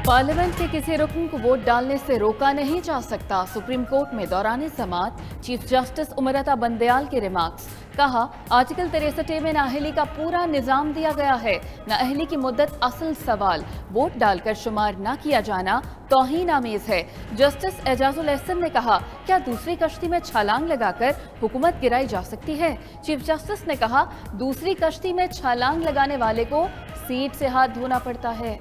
Parliament के किसी रुकन को वोट डालने से रोका नहीं जा सकता। सुप्रीम कोर्ट में दौरान समाअत चीफ जस्टिस उमरता बंदयाल के रिमार्क्स। कहा, आर्टिकल 63 में नाअहली का पूरा निजाम दिया गया है। नाअहली की मुद्दत असल सवाल, वोट डालकर शुमार न किया जाना तौहीन आमेज है। जस्टिस एजाजुल एहसन ने कहा, क्या दूसरी कश्ती में छलांग लगाकर हुकूमत गिराई जा सकती है? चीफ जस्टिस ने कहा, दूसरी कश्ती में छलांग लगाने वाले को सीट से हाथ धोना पड़ता है।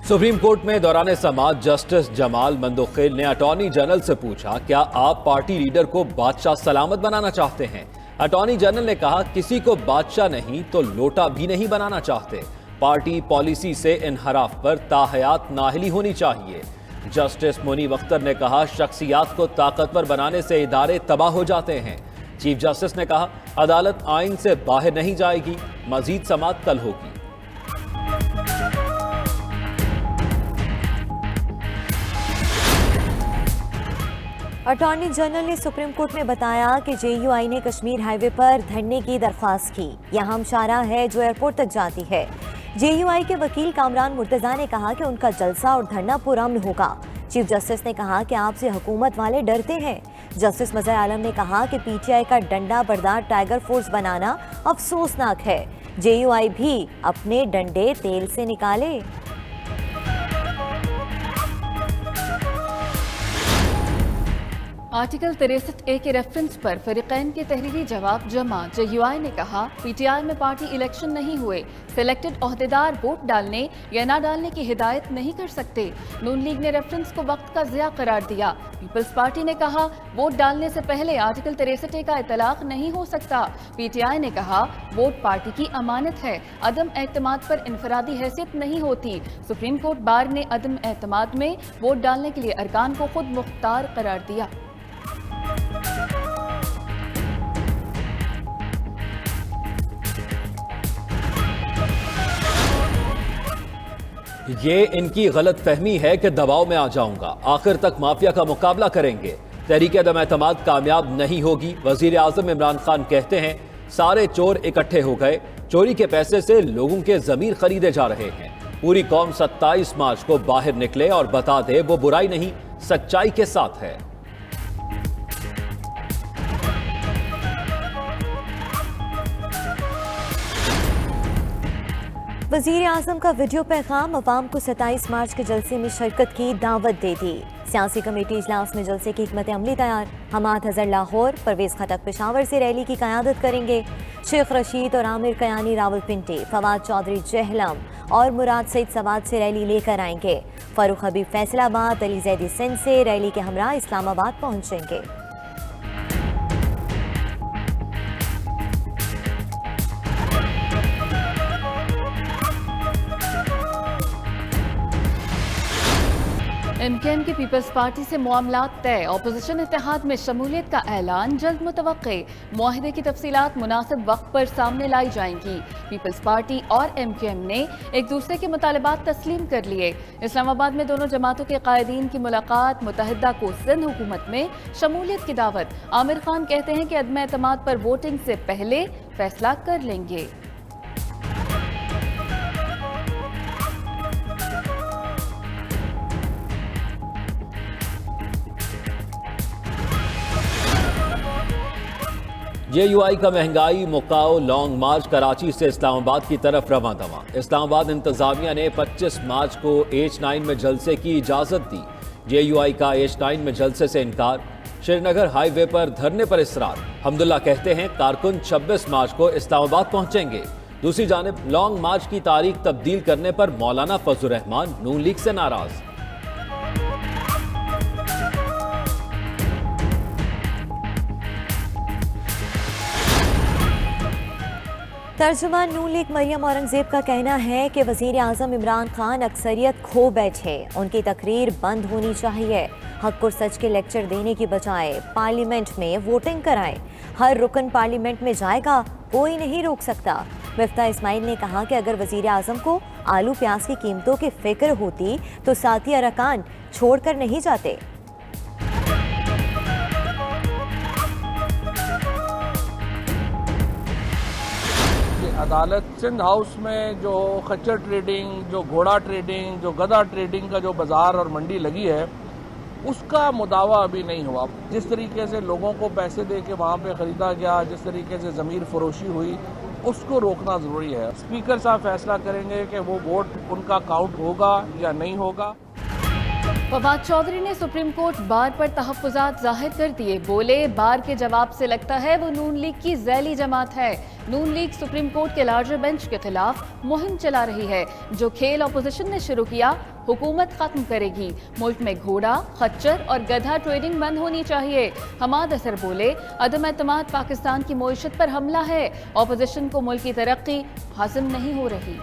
सुप्रीम कोर्ट में दौरान समाअत जस्टिस जमाल मंदोखेल ने अटॉर्नी जनरल से पूछा, क्या आप पार्टी लीडर को बादशाह सलामत बनाना चाहते हैं? अटॉर्नी जनरल ने कहा, किसी को बादशाह नहीं तो लोटा भी नहीं बनाना चाहते। पार्टी पॉलिसी से इनहराफ पर ताहयात नाअहली होनी चाहिए। जस्टिस मुनीब अख्तर ने कहा, शख्सियात को ताकतवर बनाने से इदारे तबाह हो जाते हैं। चीफ जस्टिस ने कहा, अदालत आइन से बाहर नहीं जाएगी। मजीद समाअत कल होगी। अटॉर्नी जनरल ने सुप्रीम कोर्ट में बताया कि जेयूआई ने कश्मीर हाईवे पर धरने की दरख्वास्त की। यह हम शारा है जो एयरपोर्ट तक जाती है। जेयूआई के वकील कामरान मुर्तजा ने कहा कि उनका जलसा और धरना पुरअमन होगा। चीफ जस्टिस ने कहा कि आपसे हुकूमत वाले डरते हैं। जस्टिस मज़हर आलम ने कहा कि पीटीआई का डंडा बरदार टाइगर फोर्स बनाना अफसोसनाक है। जेयूआई भी अपने डंडे तेल से निकाले। आर्टिकल 63A के रेफरेंस पर फरीकैन के तहरीरी जवाब जमा। जेयूआई ने कहा, पीटीआई में पार्टी इलेक्शन नहीं हुए, सिलेक्टेड ओहदेदार वोट डालने या ना डालने की हिदायत नहीं कर सकते। नून लीग ने रेफरेंस को वक्त का ज़िया करार दिया। पीपल्स पार्टी ने कहा, वोट डालने से पहले आर्टिकल 63A का इतलाक नहीं हो सकता। पीटीआई ने कहा, वोट पार्टी की अमानत है, अदम एतमाद पर इनफरादी हैसियत नहीं होती। सुप्रीम कोर्ट बार ने अदम एतमाद में वोट डालने के लिए अरकान को खुद मुख्तार करार दिया। ये इनकी गलत फहमी है कि दबाव में आ जाऊंगा, आखिर तक माफिया का मुकाबला करेंगे। तहरीक अदम एतमाद कामयाब नहीं होगी। वजीर आजम इमरान खान कहते हैं, सारे चोर इकट्ठे हो गए, चोरी के पैसे से लोगों के जमीर खरीदे जा रहे हैं। पूरी कौम 27 मार्च को बाहर निकले और बता दे वो बुराई नहीं सच्चाई के साथ है। वज़ीर आज़म का वीडियो पैगाम अवाम को 27 मार्च के जलसे में शिरकत की दावत दे दी। सियासी कमेटी इजलास में जलसे की हिकमत अमली तैयार। हमाद हज़र लाहौर, परवेज़ खटक पेशावर से रैली की क़यादत करेंगे। शेख रशीद और आमिर कयानी रावलपिंडी, फवाद चौधरी जहलम और मुराद सईद सवाद से रैली लेकर आएंगे। फ़ारूक हबीब फैसलाबाद, अली जैदी सिंध से रैली के हमरा इस्लामाबाद पहुँचेंगे। एमकेएम की पीपल्स पार्टी से मामलात तय। ऑपोजिशन इत्तेहाद में शमूलियत का ऐलान जल्द मुतवक्के। मुआहिदे की तफसीलात मुनासिब वक्त पर सामने लाई जाएंगी। पीपल्स पार्टी और एमकेएम ने एक दूसरे के मुतालबात तस्लीम कर लिए। इस्लामाबाद में दोनों जमातों के कायदीन की मुलाकात। मुत्तहिदा को सिंध हुकूमत में शमूलियत की दावत। आमिर खान कहते हैं कि अदम एतमाद पर वोटिंग से पहले फैसला कर लेंगे। जेयूआई का महंगाई मुकाओ लॉन्ग मार्च कराची से इस्लामाबाद की तरफ रवां दवा। इस्लामाबाद इंतजामिया ने 25 मार्च को H9 में जलसे की इजाजत दी। जेयूआई का H9 में जलसे से इनकार। श्रीनगर हाईवे पर धरने पर इसरार। हमदुल्ला कहते हैं, कारकुन 26 मार्च को इस्लामाबाद पहुंचेंगे। दूसरी जानिब लॉन्ग मार्च की तारीख तब्दील करने पर मौलाना फजलुर रहमान नून लीग से नाराज। तर्जुमान नून लीग मरियम औरंगजेब का कहना है कि वज़ीर आज़म इमरान खान अक्सरियत खो बैठे, उनकी तकरीर बंद होनी चाहिए। हक और सच के लेक्चर देने की बजाय पार्लियामेंट में वोटिंग कराएं। हर रुकन पार्लियामेंट में जाएगा, कोई नहीं रोक सकता। मिफ्ता इस्माइल ने कहा कि अगर वज़ीर आज़म को आलू प्याज की कीमतों की फिक्र होती तो साथी अरकान छोड़कर नहीं जाते। अदालत सिंध हाउस में जो खच्चर ट्रेडिंग, जो घोड़ा ट्रेडिंग, जो गधा ट्रेडिंग का जो बाज़ार और मंडी लगी है, उसका मुदावा अभी नहीं हुआ। जिस तरीके से लोगों को पैसे दे के वहाँ पे ख़रीदा गया, जिस तरीके से ज़मीर फरोशी हुई, उसको रोकना ज़रूरी है। स्पीकर साहब फैसला करेंगे कि वो वोट उनका काउंट होगा या नहीं होगा। फवाद चौधरी ने सुप्रीम कोर्ट बार पर तहफ़्फ़ुज़ात जाहिर कर दिए। बोले, बार के जवाब से लगता है वो नून लीग की ज़ैली जमात है। नून लीग सुप्रीम कोर्ट के लार्जर बेंच के खिलाफ मुहिम चला रही है। जो खेल अपोजिशन ने शुरू किया, हुकूमत खत्म करेगी। मुल्क में घोड़ा, खच्चर और गधा ट्रेडिंग बंद होनी चाहिए। हमाद असर बोले, अदम एतमाद पाकिस्तान की मईशत पर हमला है। अपोजिशन को मुल्क की तरक्की हासिल नहीं हो रही।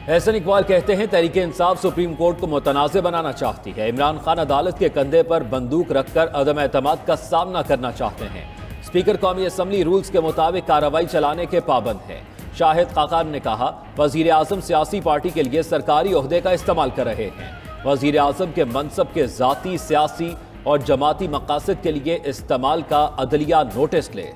एहसन इकबाल कहते हैं, तहरीके इंसाफ सुप्रीम कोर्ट को मुतनाज़ बनाना चाहती है। इमरान खान अदालत के कंधे पर बंदूक रखकर अदम एतमाद का सामना करना चाहते हैं। स्पीकर कौमी असम्बली रूल्स के मुताबिक कार्रवाई चलाने के पाबंद हैं। शाहिद खाकान ने कहा, वजीर आजम सियासी पार्टी के लिए सरकारी ओहदे का इस्तेमाल कर रहे हैं। वजीर आजम के मनसब के ज़ाती, सियासी और जमाती मकासद के लिए इस्तेमाल का अदलिया नोटिस ले।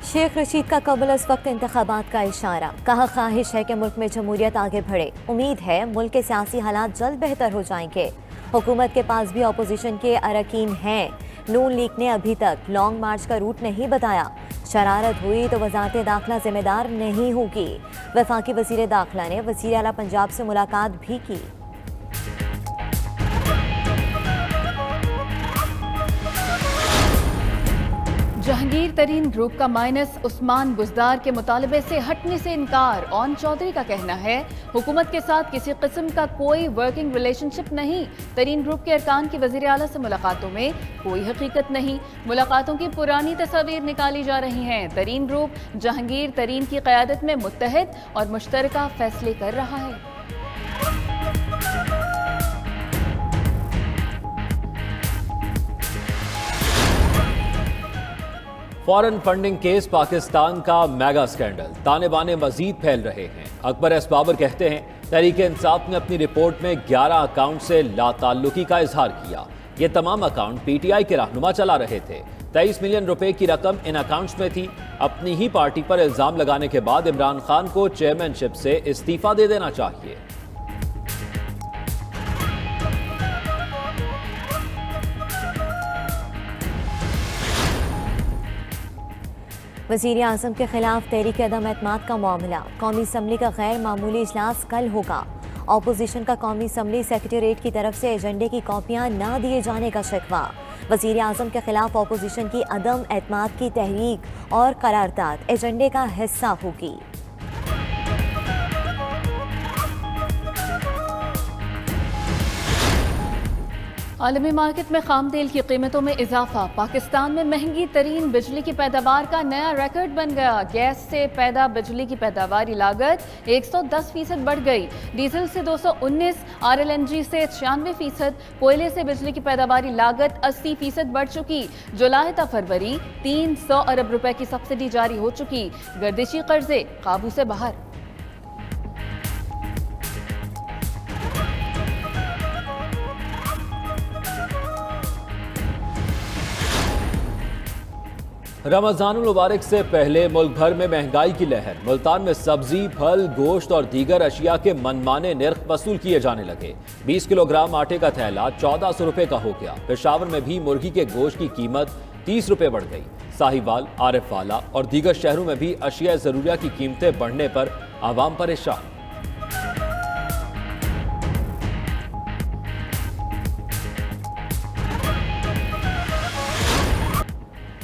शेख रशीद का कबल इस वक्त इंतखाबात का इशारा। कहा, ख्वाहिश है कि मुल्क में जमहूरियत आगे बढ़े। उम्मीद है मुल्क के सियासी हालात जल्द बेहतर हो जाएंगे। हुकूमत के पास भी अपोजिशन के अरकान हैं। नून लीग ने अभी तक लॉन्ग मार्च का रूट नहीं बताया। शरारत हुई तो वजारत दाखिला जिम्मेदार नहीं होगी। वफाकी वजीर दाखिला ने वजीर आला पंजाब से मुलाकात भी की। जहांगीर तरीन ग्रुप का माइनस उस्मान बुजदार के मुतालबे से हटने से इनकार। ओन चौधरी का कहना है, हुकूमत के साथ किसी किस्म का कोई वर्किंग रिलेशनशिप नहीं। तरीन ग्रुप के अरकान की वज़ीर आला से मुलाकातों में कोई हकीकत नहीं। मुलाकातों की पुरानी तस्वीर निकाली जा रही हैं। तरीन ग्रुप जहांगीर तरीन की क़यादत में मुत्तहिद और मुश्तरका फैसले कर रहा है। फॉरेन फंडिंग केस पाकिस्तान का मेगा स्कैंडल। ताने बाने मजीद फैल रहे हैं। अकबर एस बाबर कहते हैं, तहरीके इंसाफ ने अपनी रिपोर्ट में 11 अकाउंट से लाताल्लुकी का इजहार किया। ये तमाम अकाउंट पीटीआई के रहनुमा चला रहे थे। 23 मिलियन रुपए की रकम इन अकाउंट्स में थी। अपनी ही पार्टी पर इल्जाम लगाने के बाद इमरान खान को चेयरमैनशिप से इस्तीफा दे देना चाहिए। वज़ीर आज़म के खिलाफ तहरीक अदम एतमाद का मामला। कौमी असम्बली का गैर मामूली इजलास कल होगा। अपोजिशन का कौमी असम्बली सेक्रेटेरिएट की तरफ से एजेंडे की कॉपियां ना दिए जाने का शिकवा। वज़ीर आज़म के खिलाफ अपोजिशन की अदम एतमाद की तहरीक और करारदाद एजेंडे का हिस्सा होगी। आलमी मार्केट में खाम तेल की कीमतों में इजाफा। पाकिस्तान में महंगी तरीन बिजली की पैदावार का नया रिकॉर्ड बन गया। गैस से पैदा बिजली की पैदावारी लागत 110% बढ़ गई। डीजल से 219, RLNG से 96%, कोयले से बिजली की पैदावारी लागत 80% बढ़ चुकी। जुलाई ta फरवरी 300 अरब रुपए की सब्सिडी जारी हो चुकी। गर्दिशी कर्जे काबू से बाहर। रमजानुल मुबारक से पहले मुल्क भर में महंगाई की लहर। मुल्तान में सब्जी, फल, गोश्त और दीगर अशिया के मनमाने निर्ख वसूल किए जाने लगे। 20 किलोग्राम आटे का थैला 1400 रुपए का हो गया। पेशावर में भी मुर्गी के गोश्त की कीमत 30 रुपए बढ़ गई। साहिवाल, आरिफ वाला और दीगर शहरों में भी अशिया जरूरिया की कीमतें बढ़ने पर आवाम परेशान।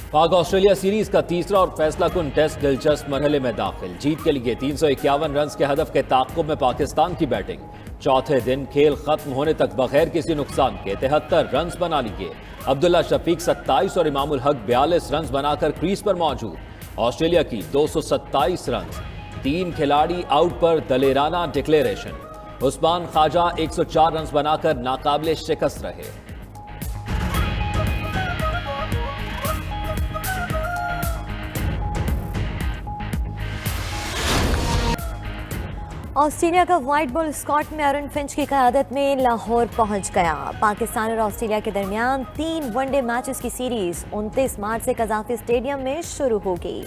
पाक ऑस्ट्रेलिया सीरीज का तीसरा और फैसला कुन टेस्ट दिलचस्प मरहले में दाखिल। जीत के लिए 351 रन के हदफ के ताक़ुब में पाकिस्तान की बैटिंग। चौथे दिन खेल खत्म होने तक बगैर किसी नुकसान के 73 रन बना लिए। अब्दुल्ला शफीक 27 और इमामुल हक 42 रन बनाकर क्रीज पर मौजूद। ऑस्ट्रेलिया की 227 रन। 3 खिलाड़ी आउट पर दलेराना डिक्लेरेशन। उस्मान ख्वाजा 104 रन बनाकर नाकाबिले शिकस्त रहे। ऑस्ट्रेलिया का व्हाइट बॉल स्क्वाड में अरुण फिंच की क़यादत में लाहौर पहुंच गया। पाकिस्तान और ऑस्ट्रेलिया के दरमियान 3 वनडे मैचेस की सीरीज 29 मार्च से कज़ाफ़ी स्टेडियम में शुरू होगी।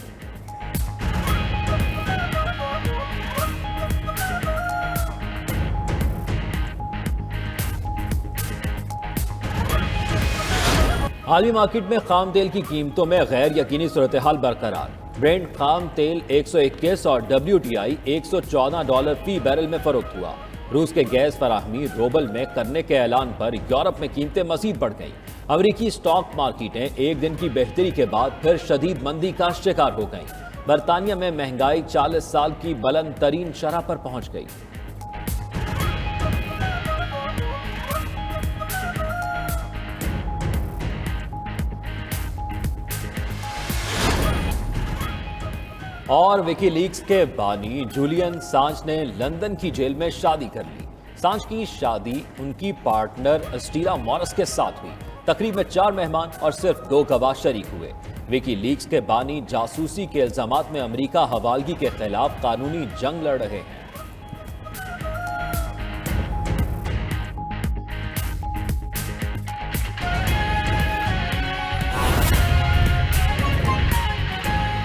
आलमी मार्केट में खाम तेल की कीमतों में गैर यकीनी सूरत हाल बरकरार। ब्रेंट खाम तेल 121 और WTI $114 फी बैरल में फरोख्त हुआ। रूस के गैस फराहमी रोबल में करने के ऐलान पर यूरोप में कीमतें मजीद बढ़ गईं। अमरीकी स्टॉक मार्केटें एक दिन की बेहतरी के बाद फिर शदीद मंदी का शिकार हो गईं। बरतानिया में महंगाई 40 साल की बुलंद तरीन शरह पर पहुंच गई। और विकीलीक्स के बानी जूलियन सांच ने लंदन की जेल में शादी कर ली। सांच की शादी उनकी पार्टनर स्टीला मॉरिस के साथ हुई। तकरीब में 4 मेहमान और सिर्फ 2 गवाह शरीक हुए। विकीलीक्स के बानी जासूसी के इल्जामात में अमेरिका हवालगी के खिलाफ कानूनी जंग लड़ रहे हैं।